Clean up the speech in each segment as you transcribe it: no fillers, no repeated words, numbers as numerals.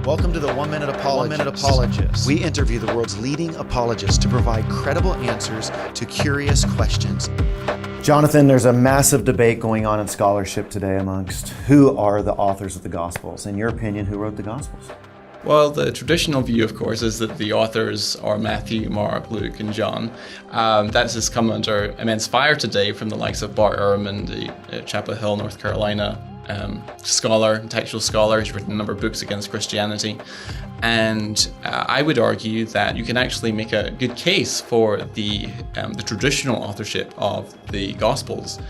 Welcome to the 1 Minute Apologist. We interview the world's leading apologists to provide credible answers to curious questions. Jonathan, there's a massive debate going on in scholarship today amongst who are the authors of the Gospels. In your opinion, who wrote the Gospels? Well, the traditional view, of course, is that the authors are Matthew, Mark, Luke, and John. That has come under immense fire today from the likes of Bart Ehrman, the Chapel Hill, North Carolina textual scholar. He's written a number of books against Christianity. And I would argue that you can actually make a good case for the traditional authorship of the Gospels.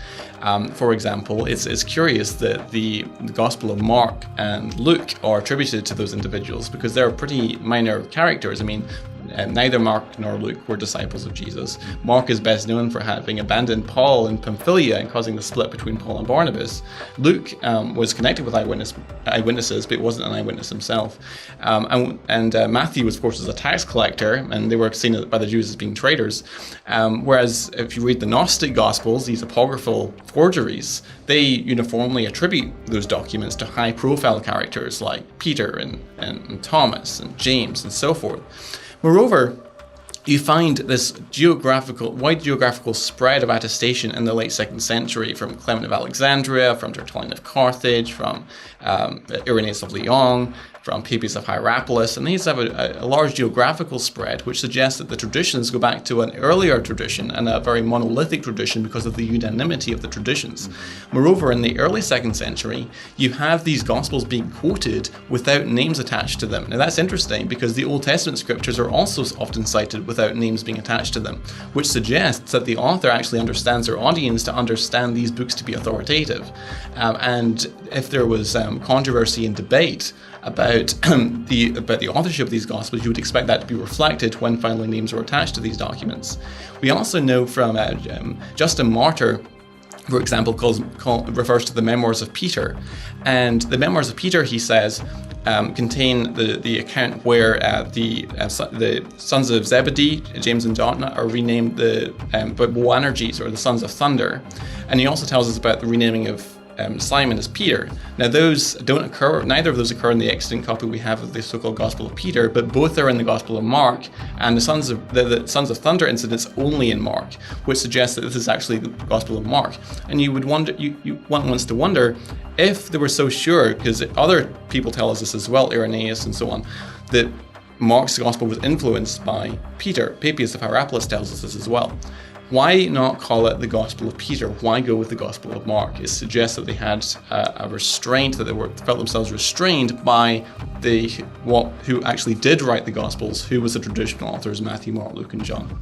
For example, it's curious that the Gospel of Mark and Luke are attributed to those individuals because they're pretty minor characters. I mean, neither Mark nor Luke were disciples of Jesus. Mark is best known for having abandoned Paul in Pamphylia and causing the split between Paul and Barnabas. Luke was connected with eyewitnesses, but wasn't an eyewitness himself. And Matthew, of course, was a tax collector, and they were seen by the Jews as being traitors. Whereas if you read the Gnostic Gospels, these apocryphal forgeries, they uniformly attribute those documents to high-profile characters like Peter and Thomas and James and so forth. Moreover, you find this wide geographical spread of attestation in the late 2nd century from Clement of Alexandria, from Tertullian of Carthage, from Irenaeus of Lyon, from Papias of Hierapolis, and these have a large geographical spread which suggests that the traditions go back to an earlier tradition and a very monolithic tradition because of the unanimity of the traditions. Moreover, in the early 2nd century, you have these Gospels being quoted without names attached to them. Now that's interesting because the Old Testament scriptures are also often cited without names being attached to them, which suggests that the author actually understands their audience to understand these books to be authoritative. And if there was controversy and debate about the authorship of these Gospels, you would expect that to be reflected when finally names are attached to these documents. We also know from Justin Martyr, for example, refers to the Memoirs of Peter. And the Memoirs of Peter, he says, contain the account where the sons of Zebedee, James and John, are renamed the Boanerges, or the sons of thunder. And he also tells us about the renaming of Simon as Peter. Now those don't occur, neither of those occur in the extant copy we have of the so-called Gospel of Peter, but both are in the Gospel of Mark, and the Sons of Thunder incident's only in Mark, which suggests that this is actually the Gospel of Mark. And you would wonder, one wants to wonder if they were so sure, because other people tell us this as well, Irenaeus and so on, that Mark's Gospel was influenced by Peter. Papias of Hierapolis tells us this as well. Why not call it the Gospel of Peter? Why go with the Gospel of Mark? It suggests that they had a restraint, that they felt themselves restrained by who actually did write the Gospels, who was the traditional authors, Matthew, Mark, Luke, and John.